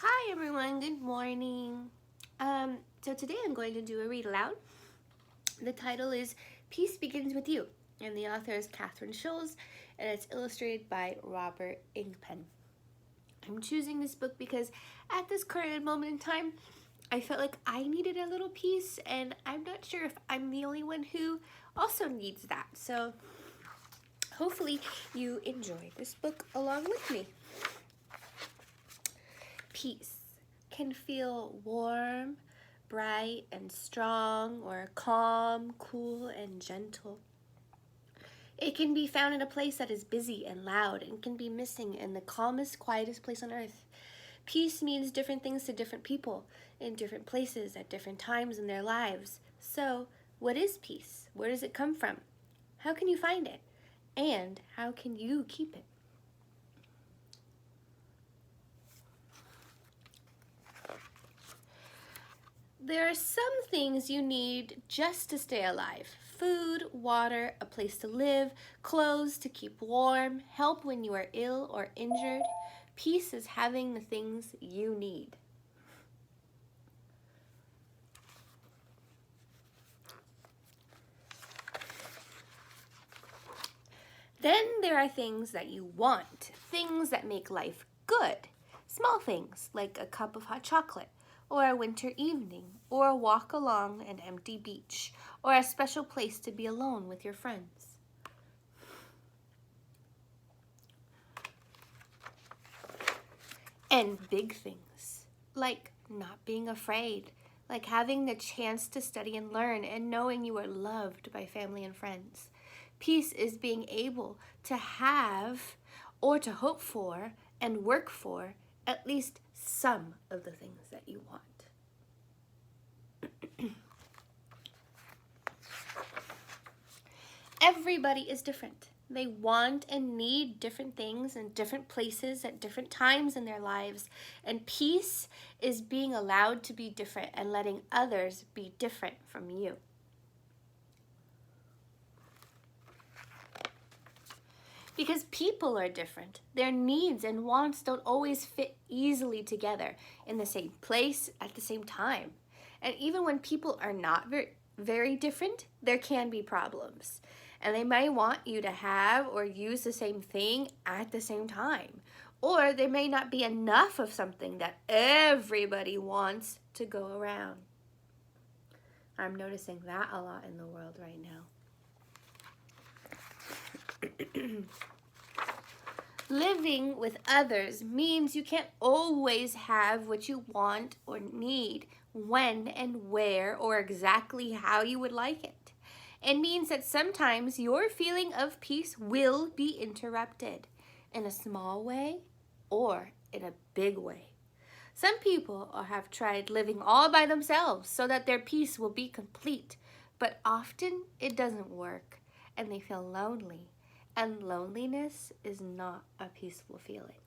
Hi everyone, good morning. So today I'm going to do a read aloud. The title is Peace Begins With You, and the author is Catherine Schulz, and it's illustrated by Robert Ingpen. I'm choosing this book because at this current moment in time, I felt like I needed a little peace, and I'm not sure if I'm the only one who also needs that. So hopefully you enjoy this book along with me. Peace can feel warm, bright, and strong, or calm, cool, and gentle. It can be found in a place that is busy and loud and can be missing in the calmest, quietest place on earth. Peace means different things to different people in different places at different times in their lives. So, what is peace? Where does it come from? How can you find it? And how can you keep it? There are some things you need just to stay alive. Food, water, a place to live, clothes to keep warm, help when you are ill or injured. Peace is having the things you need. Then there are things that you want, things that make life good. Small things like a cup of hot chocolate, or a winter evening, or a walk along an empty beach, or a special place to be alone with your friends. And big things, like not being afraid, like having the chance to study and learn and knowing you are loved by family and friends. Peace is being able to have or to hope for and work for at least some of the things that you want. Everybody is different. They want and need different things in different places at different times in their lives. And peace is being allowed to be different and letting others be different from you. Because people are different. Their needs and wants don't always fit easily together in the same place at the same time. And even when people are not very different, there can be problems. And they may want you to have or use the same thing at the same time. Or there may not be enough of something that everybody wants to go around. I'm noticing that a lot in the world right now. Living with others means you can't always have what you want or need when and where or exactly how you would like it. It means that sometimes your feeling of peace will be interrupted in a small way or in a big way. Some people have tried living all by themselves so that their peace will be complete, but often it doesn't work and they feel lonely. And loneliness is not a peaceful feeling.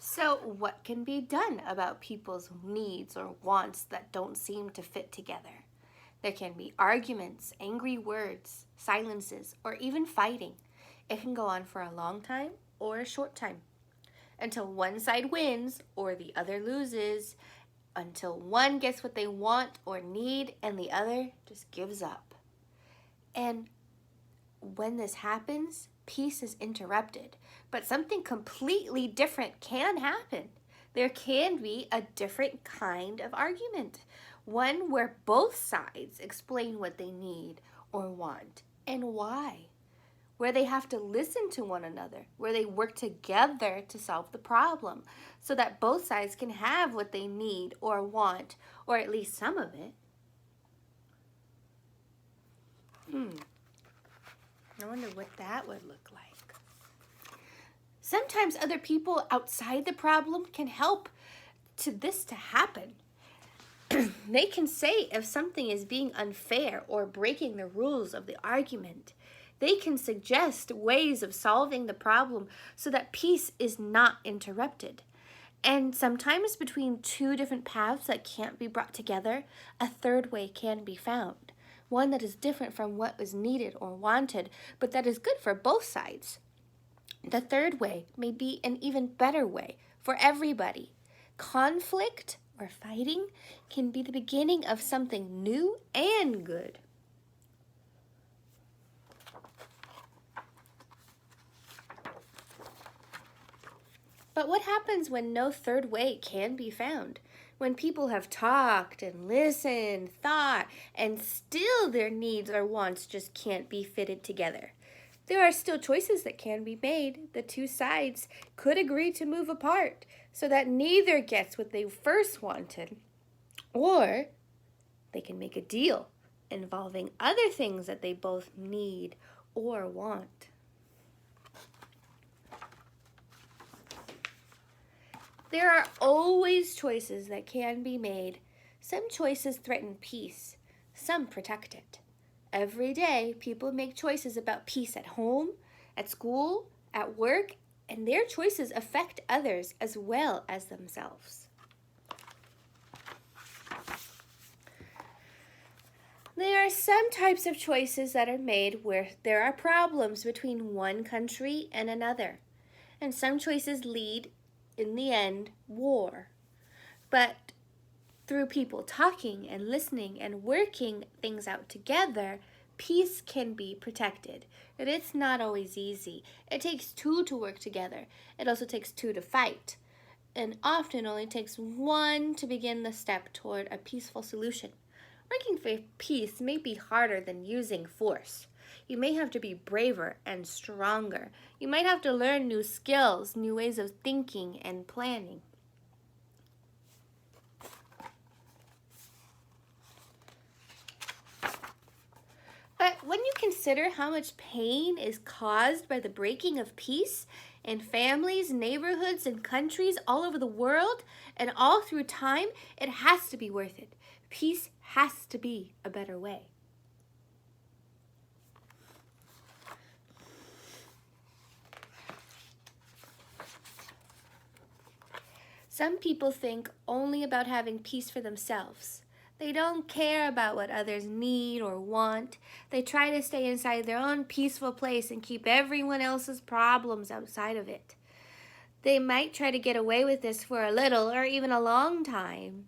So what can be done about people's needs or wants that don't seem to fit together? There can be arguments, angry words, silences, or even fighting. It can go on for a long time or a short time, until one side wins or the other loses, until one gets what they want or need and the other just gives up. And when this happens, peace is interrupted, but something completely different can happen. There can be a different kind of argument, one where both sides explain what they need or want and why, where they have to listen to one another, where they work together to solve the problem so that both sides can have what they need or want, or at least some of it. I wonder what that would look like. Sometimes other people outside the problem can help to happen. They can say if something is being unfair or breaking the rules of the argument. They can suggest ways of solving the problem so that peace is not interrupted. And sometimes between two different paths that can't be brought together, a third way can be found. One that is different from what was needed or wanted, but that is good for both sides. The third way may be an even better way for everybody. Conflict or fighting can be the beginning of something new and good. But what happens when no third way can be found? When people have talked and listened, thought, and still their needs or wants just can't be fitted together. There are still choices that can be made. The two sides could agree to move apart so that neither gets what they first wanted. Or they can make a deal involving other things that they both need or want. There are always choices that can be made. Some choices threaten peace, some protect it. Every day, people make choices about peace at home, at school, at work, and their choices affect others as well as themselves. There are some types of choices that are made where there are problems between one country and another, and some choices lead in the end, war. But through people talking and listening and working things out together, peace can be protected. But it's not always easy. It takes two to work together. It also takes two to fight. And often only takes one to begin the step toward a peaceful solution. Working for peace may be harder than using force. You may have to be braver and stronger. You might have to learn new skills, new ways of thinking and planning. But when you consider how much pain is caused by the breaking of peace in families, neighborhoods, and countries all over the world and all through time, it has to be worth it. Peace has to be a better way. Some people think only about having peace for themselves. They don't care about what others need or want. They try to stay inside their own peaceful place and keep everyone else's problems outside of it. They might try to get away with this for a little or even a long time.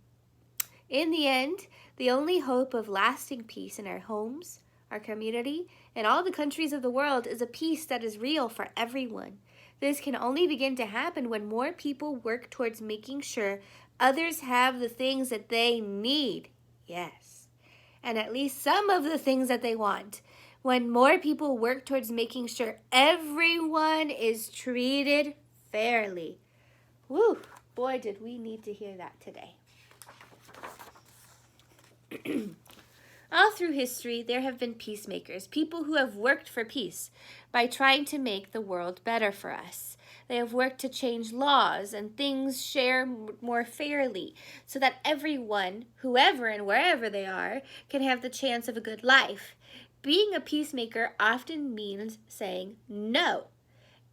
In the end, the only hope of lasting peace in our homes, our community, and all the countries of the world is a peace that is real for everyone. This can only begin to happen when more people work towards making sure others have the things that they need. Yes, and at least some of the things that they want. When more people work towards making sure everyone is treated fairly. Woo, boy, did we need to hear that today. All through history, there have been peacemakers, people who have worked for peace by trying to make the world better for us. They have worked to change laws and things share more fairly so that everyone, whoever and wherever they are, can have the chance of a good life. Being a peacemaker often means saying no.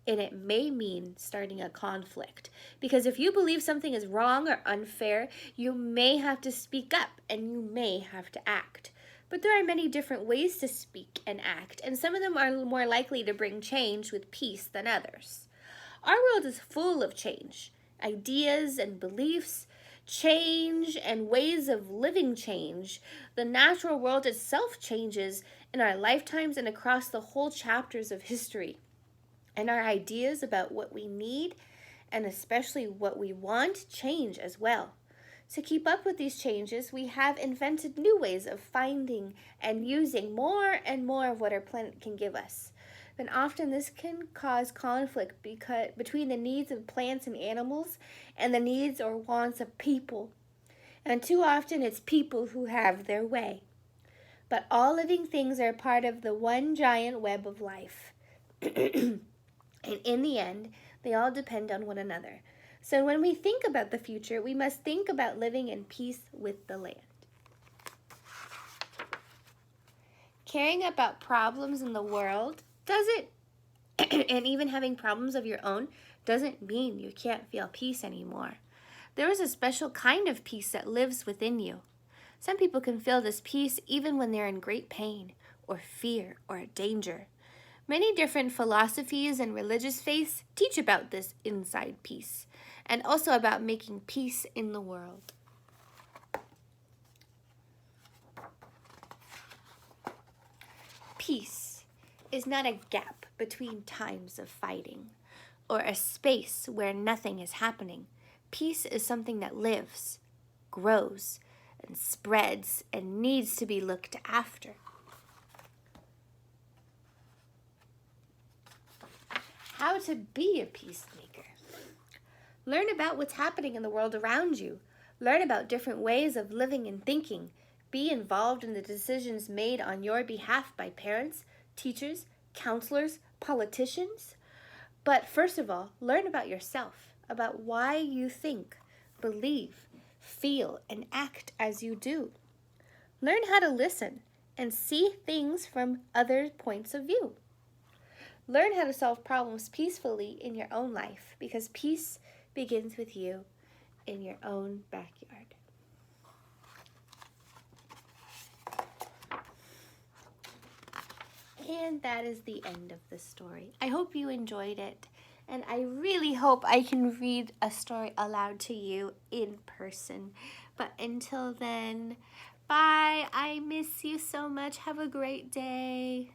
And it may mean starting a conflict. Because if you believe something is wrong or unfair, you may have to speak up and you may have to act. But there are many different ways to speak and act, and some of them are more likely to bring change with peace than others. Our world is full of change, ideas and beliefs, change and ways of living change. The natural world itself changes in our lifetimes and across the whole chapters of history. And our ideas about what we need, and especially what we want, change as well. To keep up with these changes, we have invented new ways of finding and using more and more of what our planet can give us. And often this can cause conflict between the needs of plants and animals and the needs or wants of people. And too often it's people who have their way. But all living things are part of the one giant web of life. And in the end, they all depend on one another. So when we think about the future, we must think about living in peace with the land. Caring about problems in the world and even having problems of your own, doesn't mean you can't feel peace anymore. There is a special kind of peace that lives within you. Some people can feel this peace even when they're in great pain or fear or danger. Many different philosophies and religious faiths teach about this inside peace and also about making peace in the world. Peace is not a gap between times of fighting or a space where nothing is happening. Peace is something that lives, grows, and spreads and needs to be looked after. How to be a peacemaker. Learn about what's happening in the world around you. Learn about different ways of living and thinking. Be involved in the decisions made on your behalf by parents, teachers, counselors, politicians. But first of all, learn about yourself, about why you think, believe, feel, and act as you do. Learn how to listen and see things from other points of view. Learn how to solve problems peacefully in your own life, because peace begins with you in your own backyard. And that is the end of the story. I hope you enjoyed it, and I really hope I can read a story aloud to you in person. But until then, bye. I miss you so much. Have a great day.